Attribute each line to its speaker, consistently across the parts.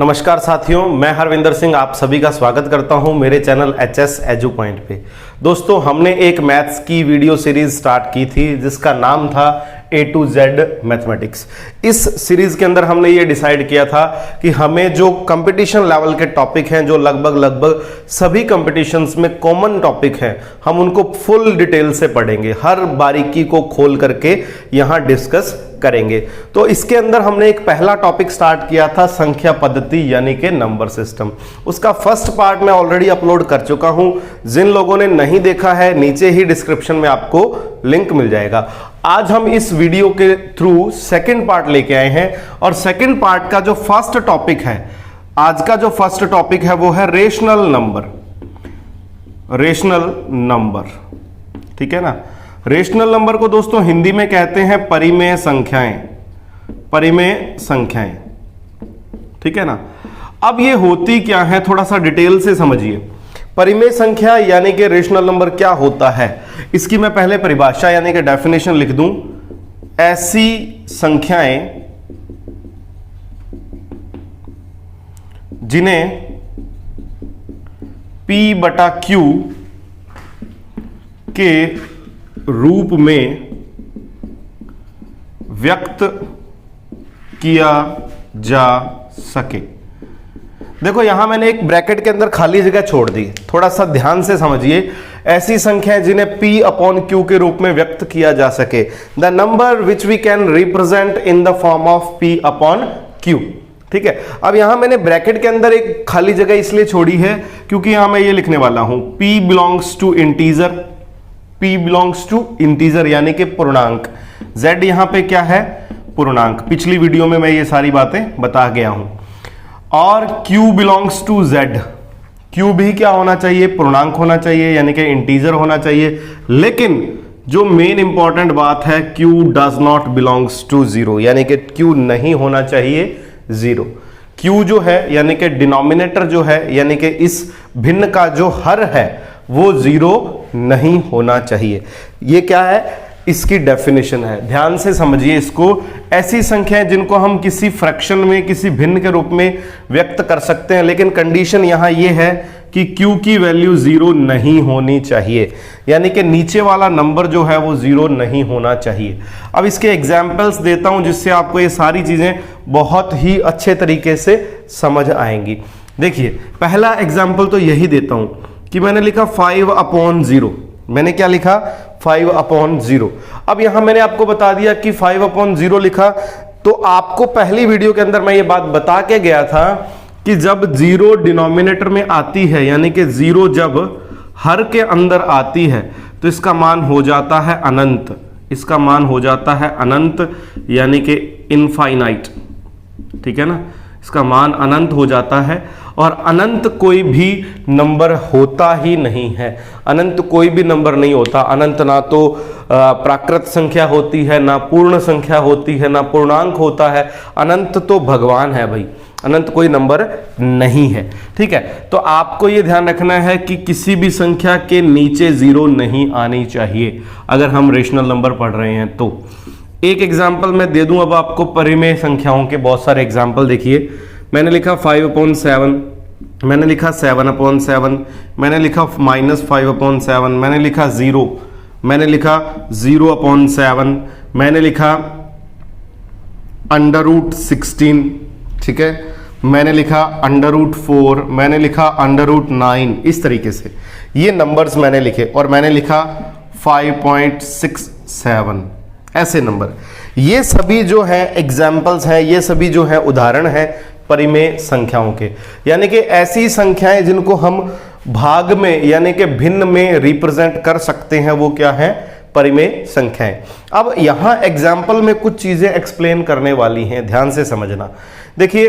Speaker 1: नमस्कार साथियों, मैं हरविंदर सिंह आप सभी का स्वागत करता हूं मेरे चैनल एचएस एजू पॉइंट पे। दोस्तों, हमने एक मैथ्स की वीडियो सीरीज स्टार्ट की थी जिसका नाम था A to Z मैथमेटिक्स। इस सीरीज के अंदर हमने ये डिसाइड किया था कि हमें जो कंपटीशन लेवल के टॉपिक हैं, जो लगभग सभी कंपटीशंस में कॉमन टॉपिक हैं, हम उनको फुल डिटेल से पढ़ेंगे, हर बारीकी को खोल करके यहाँ डिस्कस करेंगे। तो इसके अंदर हमने एक पहला टॉपिक स्टार्ट किया था संख्या पद्धति यानी कि नंबर सिस्टम। उसका फर्स्ट पार्ट मैं ऑलरेडी अपलोड कर चुका हूं। जिन लोगों ने नहीं देखा है, नीचे ही डिस्क्रिप्शन में आपको लिंक मिल जाएगा। आज हम इस वीडियो के थ्रू सेकंड पार्ट लेके आए हैं और सेकंड पार्ट का जो फर्स्ट टॉपिक है, आज का जो फर्स्ट टॉपिक है वो है रेशनल नंबर। रेशनल नंबर, ठीक है ना। रेशनल नंबर को दोस्तों हिंदी में कहते हैं परिमेय संख्याएं। परिमेय संख्याएं, ठीक है ना। अब ये होती क्या है, थोड़ा सा डिटेल से समझिए। परिमेय संख्या यानी कि रेशनल नंबर क्या होता है, इसकी मैं पहले परिभाषा यानी कि डेफिनेशन लिख दूं। ऐसी संख्याएं जिन्हें P/Q के रूप में व्यक्त किया जा सके। देखो, यहां मैंने एक ब्रैकेट के अंदर खाली जगह छोड़ दी, थोड़ा सा ध्यान से समझिए। ऐसी संख्याएं जिन्हें P/Q के रूप में व्यक्त किया जा सके, the number which we can represent in the form of P/Q। ठीक है, अब यहां मैंने ब्रैकेट के अंदर एक खाली जगह इसलिए छोड़ी है क्योंकि यहां मैं ये लिखने वाला हूं P belongs to integer. P belongs to integer यानी कि पूर्णांक। Z यहां पे क्या है, पूर्णांक। पिछली वीडियो में मैं ये सारी बातें बता गया हूं। और Q belongs to Z। Q भी क्या होना चाहिए, पूर्णांक होना चाहिए यानी कि इंटीजर होना चाहिए। लेकिन जो मेन इंपॉर्टेंट बात है, Q does not belongs to zero, यानी कि Q नहीं होना चाहिए जीरो। Q जो है यानी कि डिनोमिनेटर जो है, यानी कि इस भिन्न का जो हर है वो जीरो नहीं होना चाहिए। ये क्या है, इसकी डेफिनेशन है। ध्यान से समझिए इसको। ऐसी संख्याएं जिनको हम किसी फ्रैक्शन में, किसी भिन्न के रूप में व्यक्त कर सकते हैं, लेकिन कंडीशन यहां ये है कि Q की वैल्यू जीरो नहीं होनी चाहिए, यानी कि नीचे वाला नंबर जो है वो जीरो नहीं होना चाहिए। अब इसके एग्जाम्पल्स देता हूं जिससे आपको ये सारी चीजें बहुत ही अच्छे तरीके से समझ आएंगी। देखिए, पहला एग्जाम्पल तो यही देता हूं कि मैंने लिखा 5/0। मैंने क्या लिखा, 5/0। अब यहां मैंने आपको बता दिया कि 5/0 लिखा, तो आपको पहली वीडियो के अंदर मैं ये बात बता के गया था कि जब जीरो डिनोमिनेटर में आती है, यानी कि जीरो जब हर के अंदर आती है, तो इसका मान हो जाता है अनंत। इसका मान हो जाता है अनंत यानी कि इनफाइनाइट, ठीक है ना। इसका मान अनंत हो जाता है और अनंत कोई भी नंबर होता ही नहीं है। अनंत कोई भी नंबर नहीं होता। अनंत ना तो प्राकृत संख्या होती है, ना पूर्ण संख्या होती है, ना पूर्णांक होता है। अनंत तो भगवान है भाई, अनंत कोई नंबर नहीं है। ठीक है, तो आपको यह ध्यान रखना है कि किसी भी संख्या के नीचे जीरो नहीं आनी चाहिए अगर हम रेशनल नंबर पढ़ रहे हैं तो। एक एग्जाम्पल मैं दे दूं अब आपको परिमेय संख्याओं के, बहुत सारे एग्जाम्पल देखिए। मैंने लिखा 5/7, मैंने लिखा 7/7, मैंने लिखा -5/7, मैंने लिखा 0, मैंने लिखा 0/7, मैंने लिखा √16, ठीक है, मैंने लिखा √4, मैंने लिखा √9। इस तरीके से ये नंबर्स मैंने लिखे और मैंने लिखा 5.67, ऐसे नंबर। ये सभी जो है एग्जाम्पल्स हैं, ये सभी जो है उदाहरण हैं परिमेय संख्याओं के, यानी कि ऐसी संख्याएं जिनको हम भाग में यानी कि भिन्न में रिप्रेजेंट कर सकते हैं, वो क्या है, परिमेय संख्याएं। अब यहां एग्जाम्पल में कुछ चीजें एक्सप्लेन करने वाली हैं, ध्यान से समझना। देखिए,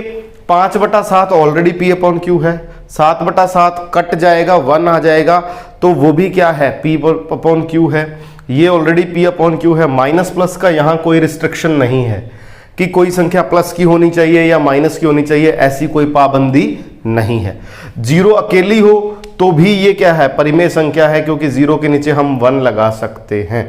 Speaker 1: 5/7 ऑलरेडी P/Q है। 7/7 कट जाएगा, 1 आ जाएगा, तो वो भी क्या है, P/Q है। ये ऑलरेडी P/Q है। माइनस प्लस का यहां कोई रिस्ट्रिक्शन नहीं है कि कोई संख्या प्लस की होनी चाहिए या माइनस की होनी चाहिए, ऐसी कोई पाबंदी नहीं है। जीरो अकेली हो तो भी ये क्या है, परिमेय संख्या है, क्योंकि जीरो के नीचे हम 1 लगा सकते हैं।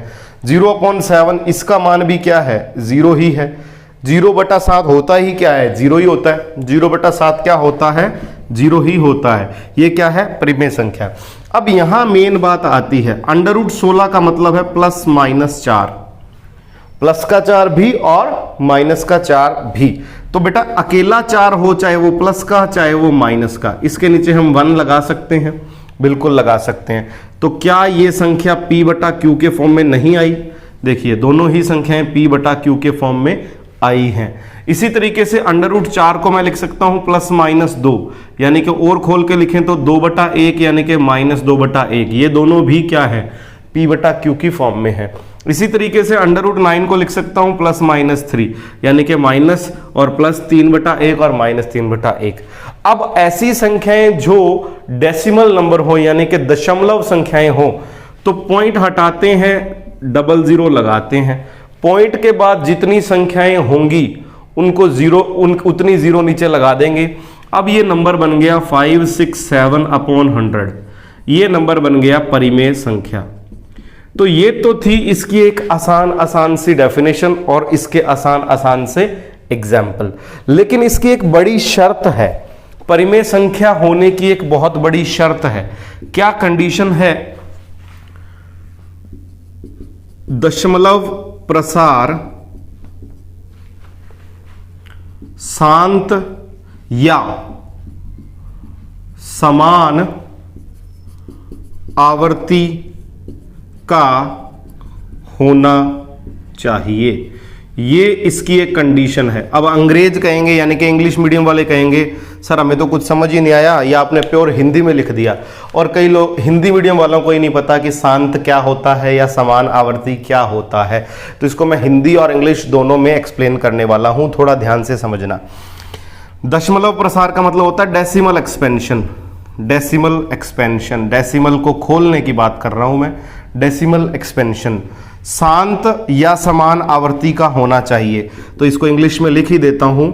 Speaker 1: 0/7 इसका मान भी क्या है, जीरो ही है। 0/7 होता ही क्या है, 0 ही होता है। 0/7 क्या होता है, 0 ही होता है। ये क्या है, परिमेय संख्या। अब यहां मेन बात आती है, √16 का मतलब है प्लस माइनस 4, प्लस का 4 भी और माइनस का 4 भी। तो बेटा अकेला 4 हो, चाहे वो प्लस का चाहे वो माइनस का, इसके नीचे हम 1 लगा सकते हैं, बिल्कुल लगा सकते हैं। तो क्या ये संख्या p/q के फॉर्म में नहीं आई? देखिए दोनों ही संख्याएं p/q के फॉर्म में आई हैं। इसी तरीके से √4 को मैं लिख सकता हूं +-2, यानी कि और खोल के लिखें तो 2/1 यानी कि -2/1। ये दोनों भी क्या है, p/q की फॉर्म में है। इसी तरीके से √9 को लिख सकता हूं +-3, यानी कि माइनस और +3/1 और -3/1। अब ऐसी संख्याएं जो डेसिमल नंबर हो, यानी कि दशमलव संख्याएं हो, तो पॉइंट हटाते हैं, 00 लगाते हैं। पॉइंट के बाद जितनी संख्याएं होंगी उनको उतनी 0 नीचे लगा देंगे। अब ये नंबर बन गया 567/100, ये नंबर बन गया परिमेय संख्या। तो ये तो थी इसकी एक आसान सी डेफिनेशन और इसके आसान से एग्जाम्पल। लेकिन इसकी एक बड़ी शर्त है, परिमेय संख्या होने की एक बहुत बड़ी शर्त है। क्या कंडीशन है? दशमलव प्रसार शांत या समान आवर्ती का होना चाहिए। ये इसकी एक कंडीशन है। अब अंग्रेज कहेंगे, यानी कि इंग्लिश मीडियम वाले कहेंगे, सर हमें तो कुछ समझ ही नहीं आया, या आपने प्योर हिंदी में लिख दिया। और कई लोग हिंदी मीडियम वालों को ही नहीं पता कि शांत क्या होता है या समान आवर्ती क्या होता है। तो इसको मैं हिंदी और इंग्लिश दोनों में एक्सप्लेन करने वाला हूं, थोड़ा ध्यान से समझना। दशमलव प्रसार का मतलब होता है decimal expansion. Decimal expansion, decimal को खोलने की बात कर रहा हूं मैं। डेसिमल एक्सपेंशन शांत या समान आवर्ती का होना चाहिए। तो इसको इंग्लिश में लिख ही देता हूं,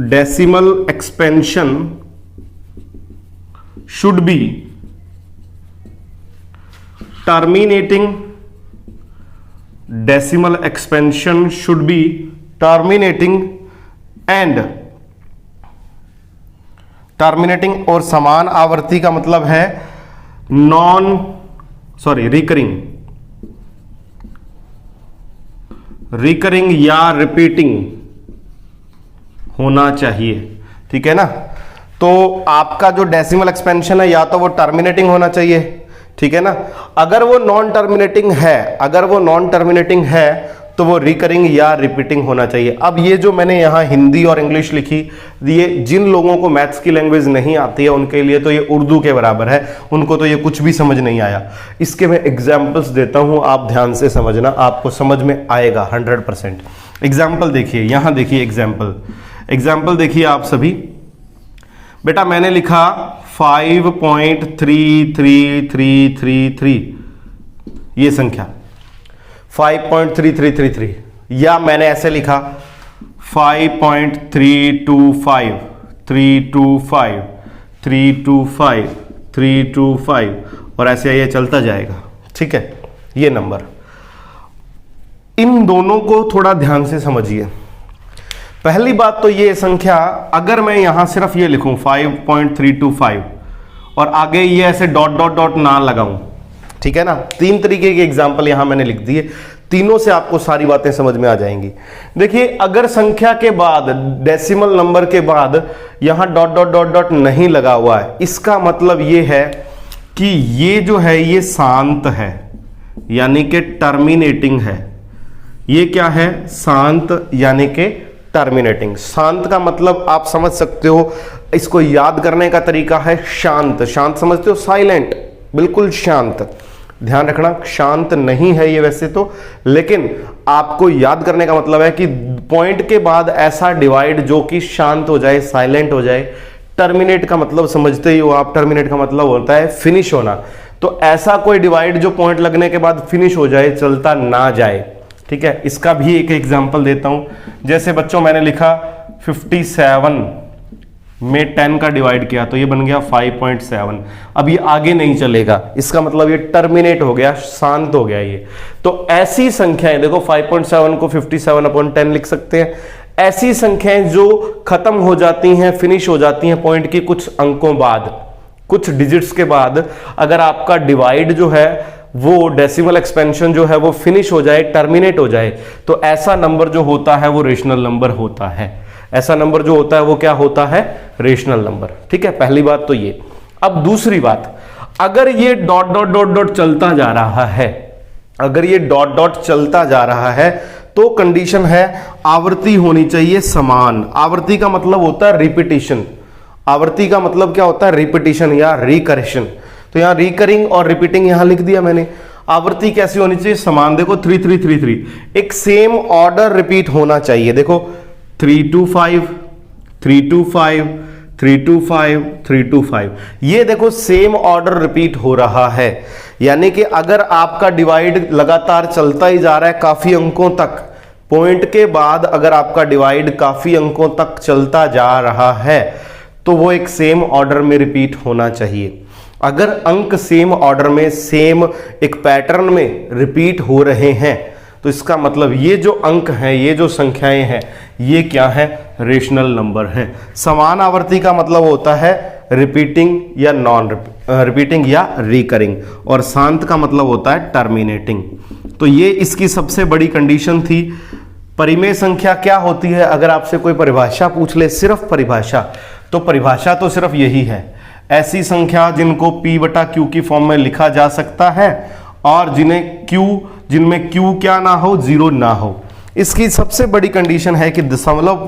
Speaker 1: decimal expansion should be terminating, decimal expansion should be terminating and terminating, और समान आवर्ती का मतलब है रिकरिंग या रिपीटिंग होना चाहिए। ठीक है ना? तो आपका जो डेसिमल एक्सपेंशन है या तो वो टर्मिनेटिंग होना चाहिए, ठीक है ना? अगर वो नॉन टर्मिनेटिंग है तो वो रिकरिंग या रिपीटिंग होना चाहिए। अब ये जो मैंने यहां हिंदी और इंग्लिश लिखी, ये जिन लोगों को मैथ्स की लैंग्वेज नहीं आती है उनके लिए तो ये उर्दू के बराबर है, उनको तो ये कुछ भी समझ नहीं आया। इसके मैं एग्जाम्पल्स देता हूं, आप ध्यान से समझना, आपको समझ में आएगा 100%। एग्जाम्पल देखिए, यहां देखिए एग्जाम्पल देखिए आप सभी। बेटा मैंने लिखा 5.33333, ये संख्या 5.3333, या मैंने ऐसे लिखा 5.325 और ऐसे ये चलता जाएगा। ठीक है, ये नंबर, इन दोनों को थोड़ा ध्यान से समझिए। पहली बात तो ये संख्या, अगर मैं यहां सिर्फ ये लिखूं 5.325 और आगे ये ऐसे डॉट ना लगाऊं, ठीक है ना? 3 तरीके के एग्जाम्पल यहां मैंने लिख दिए, तीनों से आपको सारी बातें समझ में आ जाएंगी। देखिए अगर संख्या के बाद, डेसिमल नंबर के बाद यहां डॉट नहीं लगा हुआ है, इसका मतलब ये है कि ये जो है ये शांत है, यानी कि टर्मिनेटिंग है। ये क्या है? शांत यानी कि टर्मिनेटिंग। शांत का मतलब आप समझ सकते हो, इसको याद करने का तरीका है शांत। शांत समझते हो? साइलेंट, बिल्कुल शांत। ध्यान रखना, शांत नहीं है ये वैसे तो, लेकिन आपको याद करने का मतलब है कि पॉइंट के बाद ऐसा डिवाइड जो कि शांत हो जाए, साइलेंट हो जाए। टर्मिनेट का मतलब समझते ही हो आप, टर्मिनेट का मतलब होता है फिनिश होना। तो ऐसा कोई डिवाइड जो पॉइंट लगने के बाद फिनिश हो जाए, चलता ना जाए। ठीक है, इसका भी एक एग्जांपल देता हूं। जैसे बच्चों मैंने लिखा 57 में 10 का डिवाइड किया तो ये बन गया 5.7। अब ये आगे नहीं चलेगा, इसका मतलब ये टर्मिनेट हो गया, शांत हो गया ये। तो ऐसी संख्याएं देखो 5.7 को 57/10 लिख सकते हैं। ऐसी संख्याएं जो खत्म हो जाती हैं, फिनिश हो जाती हैं पॉइंट की कुछ अंकों बाद, कुछ डिजिट्स के बाद, अगर आपका डिवाइड जो है वो डेसिमल एक्सपेंशन जो है वो फिनिश हो जाए, टर्मिनेट हो जाए, तो ऐसा नंबर जो होता है वो रेशनल नंबर होता है। ऐसा नंबर जो होता है वो क्या होता है? Rational number. ठीक है, पहली बात तो ये। अब दूसरी बात, अगर ये डॉट डॉट डॉट डॉट चलता जा रहा है, अगर ये डॉट डॉट चलता जा रहा है तो कंडीशन है आवृत्ति होनी चाहिए समान। आवृत्ति का मतलब होता है रिपीटिशन। आवृत्ति का मतलब क्या होता है? रिपीटिशन या रिकरेशन। तो यहां रिकरिंग और रिपीटिंग यहां लिख दिया मैंने। आवृत्ति कैसी होनी चाहिए? समान। देखो 3333 एक सेम ऑर्डर रिपीट होना चाहिए। देखो 325 325 325 325 ये देखो सेम ऑर्डर रिपीट हो रहा है। यानी कि अगर आपका डिवाइड लगातार चलता ही जा रहा है काफी अंकों तक, पॉइंट के बाद अगर आपका डिवाइड काफी अंकों तक चलता जा रहा है तो वो एक सेम ऑर्डर में रिपीट होना चाहिए। अगर अंक सेम ऑर्डर में, सेम एक पैटर्न में रिपीट हो रहे हैं तो इसका मतलब ये जो अंक हैं, ये जो संख्याएं हैं, ये क्या है? रेशनल नंबर हैं। समान आवृत्ति का मतलब होता है रिपीटिंग या नॉन रिपीटिंग या रिकरिंग, और शांत का मतलब होता है टर्मिनेटिंग। तो ये इसकी सबसे बड़ी कंडीशन थी। परिमेय संख्या क्या होती है? अगर आपसे कोई परिभाषा पूछ ले, सिर्फ परिभाषा, तो परिभाषा तो सिर्फ यही है, ऐसी संख्या जिनको p/q की फॉर्म में लिखा जा सकता है और जिनमें q क्या ना हो, जीरो ना हो। इसकी सबसे बड़ी कंडीशन है कि दशमलव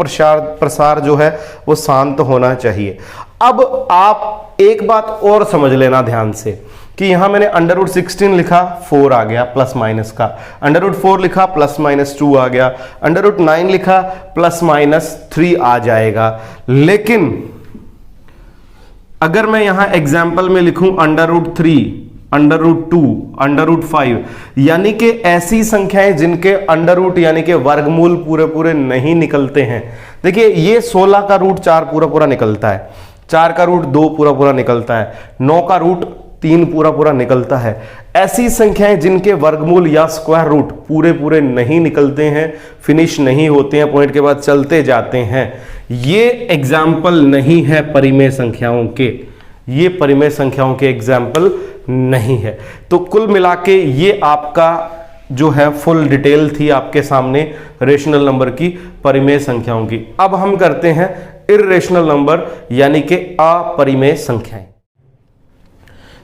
Speaker 1: प्रसार जो है वो शांत होना चाहिए। अब आप एक बात और समझ लेना ध्यान से कि यहां मैंने √16 लिखा, 4 आ गया प्लस माइनस का, √4 लिखा +-2 आ गया, √9 लिखा +-3 आ जाएगा। लेकिन अगर मैं यहां एग्जाम्पल में लिखूं √3, √2, √5, यानी कि ऐसी संख्याएं जिनके अंडर यानी कि वर्गमूल पूरे नहीं निकलते हैं। देखिए ये 16 का रूट 4 पूरा निकलता है, 4 का रूट 2 पूरा निकलता है, 9 का रूट 3 पूरा निकलता है। ऐसी संख्याएं जिनके वर्गमूल या स्क्वायर रूट पूरे नहीं निकलते हैं, फिनिश नहीं होते हैं, पॉइंट के बाद चलते जाते हैं, ये एग्जाम्पल नहीं है परिमेय संख्याओं के, ये परिमेय संख्याओं के एग्जाम्पल नहीं है। तो कुल मिला के ये आपका जो है फुल डिटेल थी आपके सामने रेशनल नंबर की, परिमेय संख्याओं की। अब हम करते हैं इर्रेशनल नंबर यानी कि अपरिमेय संख्याएं।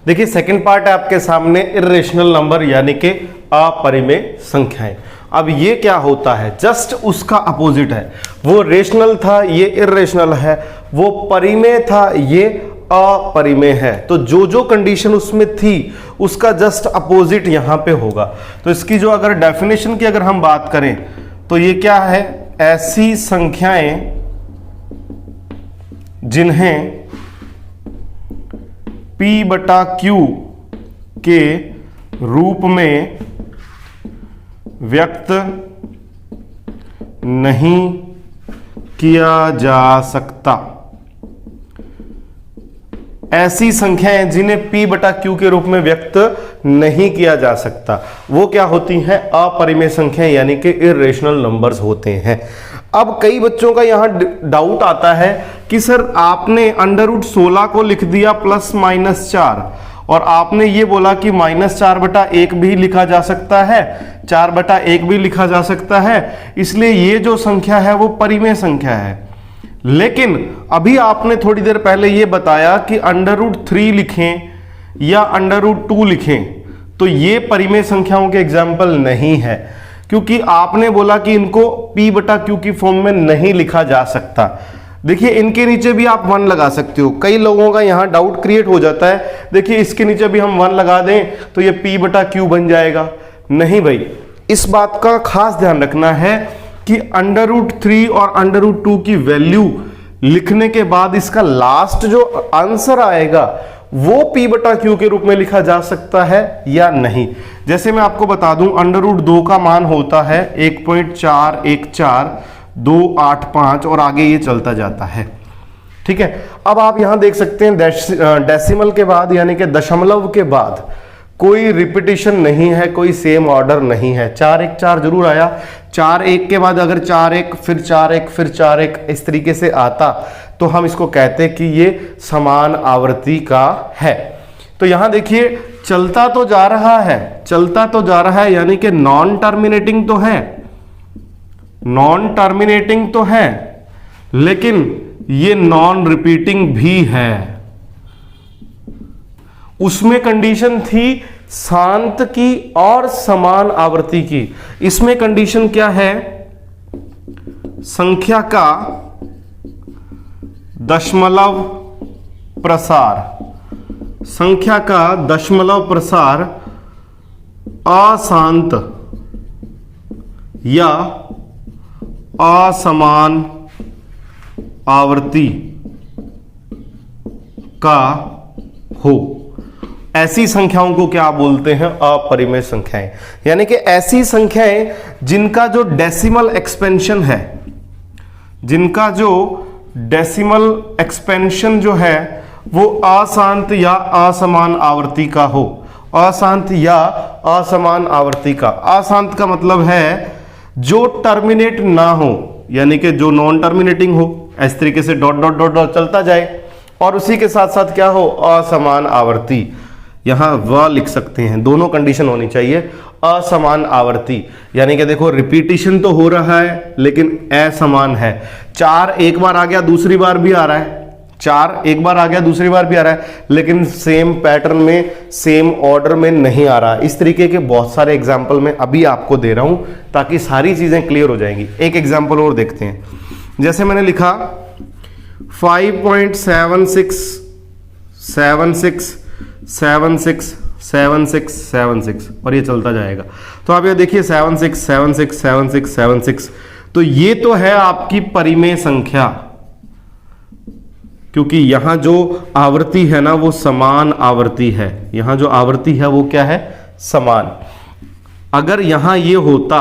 Speaker 1: देखिए सेकंड पार्ट है आपके सामने इर्रेशनल नंबर यानी कि अपरिमेय संख्याएं। अब ये क्या होता है? जस्ट उसका अपोजिट है। वो रेशनल था, ये इर्रेशनल है, वो परिमेय था, ये अपरिमेय है। तो जो कंडीशन उसमें थी उसका जस्ट अपोजिट यहां पे होगा। तो इसकी जो अगर डेफिनेशन की अगर हम बात करें तो ये क्या है? ऐसी संख्याएं जिन्हें p/q के रूप में व्यक्त नहीं किया जा सकता। ऐसी संख्याएं जिन्हें p/q के रूप में व्यक्त नहीं किया जा सकता वो क्या होती हैं? अपरिमेय संख्याएं यानी कि इर्रेशनल नंबर्स होते हैं। अब कई बच्चों का यहां डाउट आता है कि सर आपने √16 को लिख दिया +-4 और आपने ये बोला कि -4/1 भी लिखा जा सकता है, 4/1 भी लिखा जा सकता है, इसलिए ये जो संख्या है वो परिमेय संख्या है। लेकिन अभी आपने थोड़ी देर पहले ये बताया कि √3 लिखें या √2 लिखें तो ये परिमेय संख्याओं के एग्जाम्पल नहीं है, क्योंकि आपने बोला कि इनको p/q की फॉर्म में नहीं लिखा जा सकता। देखिए इनके नीचे भी आप 1 लगा सकते हो। कई लोगों का यहां डाउट क्रिएट हो जाता है, देखिए इसके नीचे भी हम 1 लगा दें तो ये p/q बन जाएगा। नहीं भाई, इस बात का खास ध्यान रखना है कि √3 और √2 की वैल्यू लिखने के बाद इसका लास्ट जो आंसर आएगा वो p/q के रूप में लिखा जा सकता है या नहीं। जैसे मैं आपको बता दूं √2 का मान होता है 1.414 285 और आगे ये चलता जाता है। ठीक है। अब आप यहां देख सकते हैं डेसिमल के बाद यानी कि दशमलव के बाद कोई रिपीटिशन नहीं है, कोई सेम ऑर्डर नहीं है। 4 1 4 जरूर आया, 4 1 के बाद अगर 4 1 फिर 4 1 फिर 4 1 इस तरीके से आता तो हम इसको कहते कि ये समान आवृत्ति का है। तो यहां देखिए चलता तो जा रहा है, चलता तो जा रहा है यानी कि नॉन टर्मिनेटिंग तो है, नॉन टर्मिनेटिंग तो है, लेकिन ये नॉन रिपीटिंग भी है। उसमें कंडीशन थी शांत की और समान आवृत्ति की, इसमें कंडीशन क्या है, संख्या का दशमलव प्रसार, संख्या का दशमलव प्रसार अशांत या असमान आवृत्ति का हो। ऐसी संख्याओं को क्या बोलते हैं, अपरिमेय संख्याएं। यानी कि ऐसी संख्याएं जिनका जो डेसिमल एक्सपेंशन है, जिनका जो डेसिमल एक्सपेंशन जो है वो अशांत या असमान आवृत्ति का हो, अशांत या असमान आवृत्ति का। अशांत का मतलब है जो टर्मिनेट ना हो, यानी कि जो नॉन टर्मिनेटिंग हो, इस तरीके से डॉट डॉट डॉट डॉट चलता जाए, और उसी के साथ साथ क्या हो, असमान आवृत्ति। यहां वह लिख सकते हैं, दोनों कंडीशन होनी चाहिए। असमान आवृत्ति यानी कि देखो रिपीटिशन तो हो रहा है लेकिन असमान है। 4 एक बार आ गया दूसरी बार भी आ रहा है, 4 एक बार आ गया दूसरी बार भी आ रहा है, लेकिन सेम पैटर्न में सेम ऑर्डर में नहीं आ रहा। इस तरीके के बहुत सारे एग्जाम्पल मैं अभी आपको दे रहा हूं ताकि सारी चीजें क्लियर हो जाएंगी। एक एग्जाम्पल और देखते हैं, जैसे मैंने लिखा 5.76767676 और ये चलता जाएगा। तो आप ये देखिए 76767676, तो ये तो है आपकी परिमेय संख्या, क्योंकि यहां जो आवृत्ति है ना वो समान आवृत्ति है। यहां जो आवृत्ति है वो क्या है, समान। अगर यहां ये होता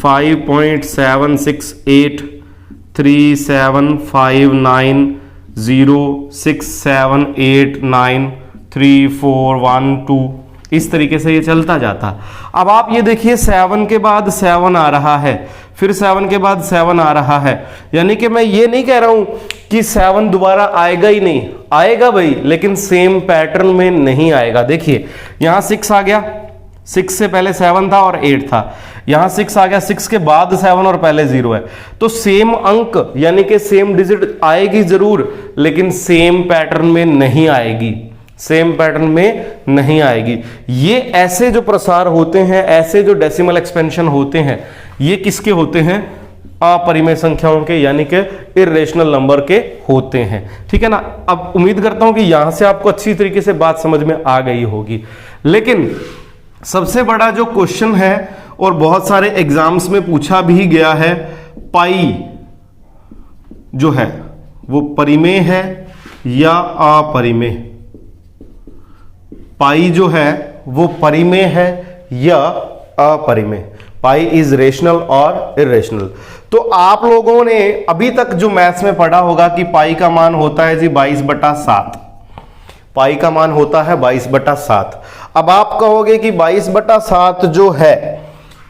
Speaker 1: 5.76837906789341 इस तरीके से ये चलता जाता। अब आप ये देखिए 7 के बाद 7 आ रहा है, फिर 7 के बाद 7 आ रहा है, यानी कि मैं ये नहीं कह रहा हूं कि 7 दोबारा आएगा ही नहीं, आएगा भाई, लेकिन सेम पैटर्न में नहीं आएगा। देखिए यहां 6 आ गया, 6 से पहले 7 था और 8 था, यहां 6 आ गया, 6 के बाद 7 और पहले 0 है, तो सेम अंक यानी कि सेम डिजिट आएगी जरूर, लेकिन सेम पैटर्न में नहीं आएगी, सेम पैटर्न में नहीं आएगी। ये ऐसे जो प्रसार होते हैं, ऐसे जो डेसिमल एक्सपेंशन होते हैं, ये किसके होते हैं, अपरिमेय संख्याओं के, यानी कि इर्रेशनल नंबर के होते हैं। ठीक है ना। अब उम्मीद करता हूं कि यहां से आपको अच्छी तरीके से बात समझ में आ गई होगी। लेकिन सबसे बड़ा जो क्वेश्चन है और बहुत सारे एग्जाम्स में पूछा भी गया है, पाई जो है वो परिमेय है या अपरिमेय, पाई जो है वो परिमेय है या अपरिमेय, पाई इज रेशनल और इरेशनल। तो आप लोगों ने अभी तक जो मैथ्स में पढ़ा होगा कि पाई का मान होता है जी 22/7, पाई का मान होता है 22/7। अब आप कहोगे कि 22/7 जो है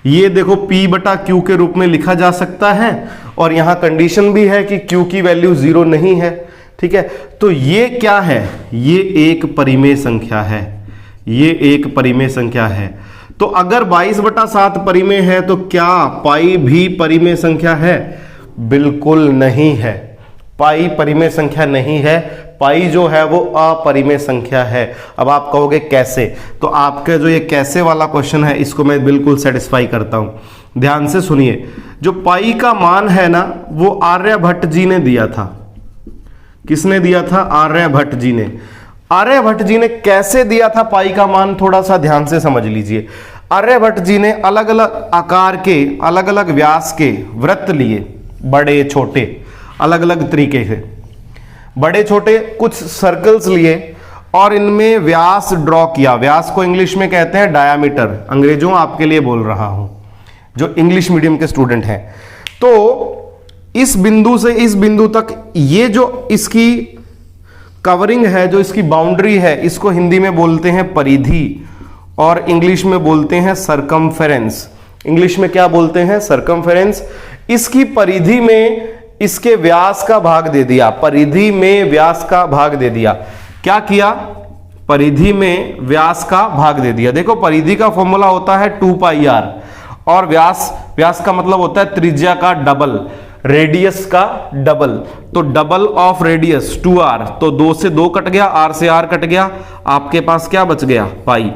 Speaker 1: ये देखो P/Q के रूप में लिखा जा सकता है, और यहां कंडीशन भी है कि Q की वैल्यू 0 नहीं है। ठीक है, तो ये क्या है, ये एक परिमेय संख्या है, ये एक परिमेय संख्या है। तो अगर 22/7 परिमेय है तो क्या पाई भी परिमेय संख्या है? बिल्कुल नहीं है, पाई परिमेय संख्या नहीं है, पाई जो है वो अपरिमेय संख्या है। अब आप कहोगे कैसे, तो आपका जो ये कैसे वाला क्वेश्चन है इसको मैं बिल्कुल सेटिस्फाई करता हूं। ध्यान से सुनिए, जो पाई का मान है ना वो आर्यभट्ट जी ने दिया था। किसने दिया था? आर्यभट्ट जी ने। आर्यभट्ट जी ने कैसे दिया था पाई का मान, थोड़ा सा ध्यान से समझ लीजिए। आर्यभट्ट जी ने अलग अलग आकार के, अलग अलग व्यास के वृत्त लिए, बड़े छोटे, अलग अलग तरीके से बड़े छोटे कुछ सर्कल्स लिए और इनमें व्यास ड्रॉ किया। व्यास को इंग्लिश में कहते हैं डायामीटर, अंग्रेजों आपके लिए बोल रहा हूं जो इंग्लिश मीडियम के स्टूडेंट हैं। तो इस बिंदु से इस बिंदु तक ये जो इसकी कवरिंग है, जो इसकी बाउंड्री है, इसको हिंदी में बोलते हैं परिधि और इंग्लिश में बोलते हैं सरकमफेरेंस। इंग्लिश में क्या बोलते हैं? सरकमफेरेंस। इसकी परिधि में इसके व्यास का भाग दे दिया, परिधि में व्यास का भाग दे दिया। क्या किया? परिधि में व्यास का भाग दे दिया। देखो परिधि का फॉर्मूला होता है 2πr और व्यास का मतलब होता है त्रिज्या का डबल, रेडियस का डबल। तो डबल ऑफ रेडियस 2r, तो 2 से 2 कट गया, r से r कट गया, आपके पास क्या बच गया? पाई।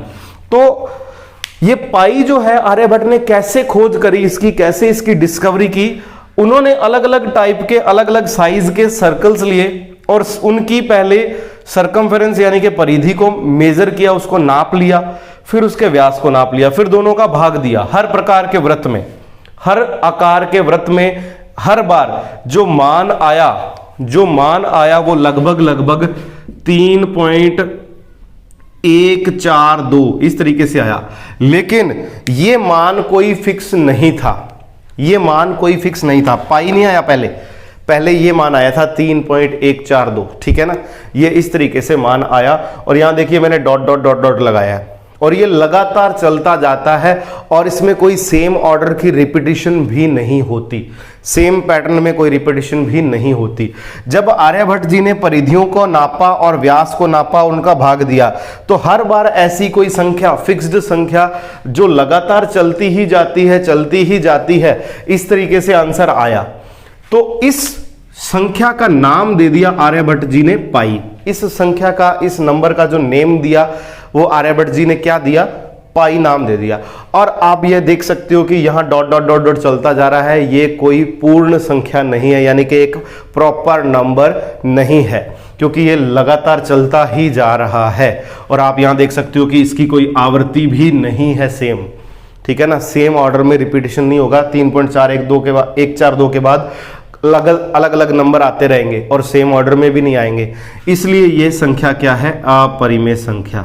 Speaker 1: तो ये पाई जो है आर्यभट्ट ने कैसे खोज करी इसकी, कैसे इसकी डिस्कवरी की? उन्होंने अलग अलग टाइप के, अलग अलग साइज के सर्कल्स लिए और उनकी पहले सरकमफेरेंस यानी कि परिधि को मेजर किया, उसको नाप लिया, फिर उसके व्यास को नाप लिया, फिर दोनों का भाग दिया। हर प्रकार के वृत्त में, हर आकार के वृत्त में हर बार जो मान आया वो लगभग 3.142 इस तरीके से आया। लेकिन ये मान कोई फिक्स नहीं था, ये मान कोई फिक्स नहीं था। पाई नहीं आया पहले ये मान आया था 3.142, ठीक है ना। ये इस तरीके से मान आया और यहां देखिए मैंने डॉट डॉट डॉट डॉट लगाया है और ये लगातार चलता जाता है और इसमें कोई सेम ऑर्डर की रिपीटिशन भी नहीं होती, सेम पैटर्न में कोई रिपीटिशन भी नहीं होती। जब आर्यभट्ट जी ने परिधियों को नापा और व्यास को नापा, उनका भाग दिया, तो हर बार ऐसी कोई संख्या, फिक्स्ड संख्या जो लगातार चलती ही जाती है, इस तरीके से आंसर आया। तो इस संख्या का नाम दे दिया आर्यभट्ट जी ने पाई। इस संख्या का, इस नंबर का जो नेम दिया वो आर्यभट्ट जी ने क्या दिया? पाई नाम दे दिया। और आप ये देख सकते हो कि यहां डॉट डॉट डॉट डॉट चलता जा रहा है, ये कोई पूर्ण संख्या नहीं है, यानी कि एक प्रॉपर नंबर नहीं है, क्योंकि ये लगातार चलता ही जा रहा है। और आप यहां देख सकते हो कि इसकी कोई आवृत्ति भी नहीं है सेम, ठीक है ना, सेम ऑर्डर में रिपीटिशन नहीं होगा। 3.412 के बाद 142 के बाद अलग अलग नंबर आते रहेंगे और सेम ऑर्डर में भी नहीं आएंगे, इसलिए ये संख्या क्या है? अपरिमेय संख्या।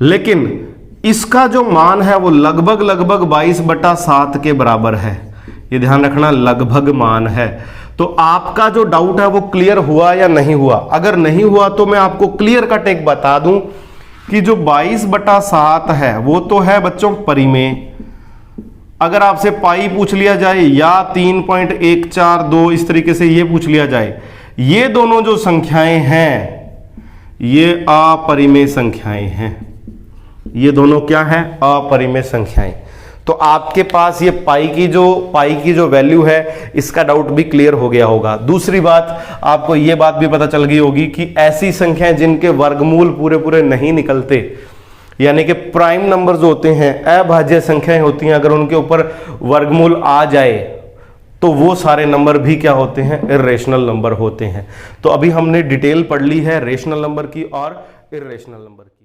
Speaker 1: लेकिन इसका जो मान है वो लगभग 22/7 के बराबर है। ये ध्यान रखना, लगभग मान है। तो आपका जो डाउट है वो क्लियर हुआ या नहीं हुआ? अगर नहीं हुआ तो मैं आपको क्लियर कट एक बता दूं कि जो 22/7 है वो तो है बच्चों परिमेय। अगर आपसे पाई पूछ लिया जाए या 3.142 इस तरीके से ये पूछ लिया जाए, ये दोनों जो संख्याएं हैं ये अपरिमेय संख्याएं हैं। ये दोनों क्या है? अपरिमेय संख्याएं। तो आपके पास ये पाई की जो वैल्यू है, इसका डाउट भी क्लियर हो गया होगा। दूसरी बात, आपको ये बात भी पता चल गई होगी कि ऐसी संख्याएं जिनके वर्गमूल पूरे नहीं निकलते, यानी कि प्राइम नंबर जो होते हैं, अभाज्य संख्याएं होती हैं, अगर उनके ऊपर वर्गमूल आ जाए तो वो सारे नंबर भी क्या होते हैं? इर्रेशनल नंबर होते हैं। तो अभी हमने डिटेल पढ़ ली है रेशनल नंबर की और इर्रेशनल नंबर की।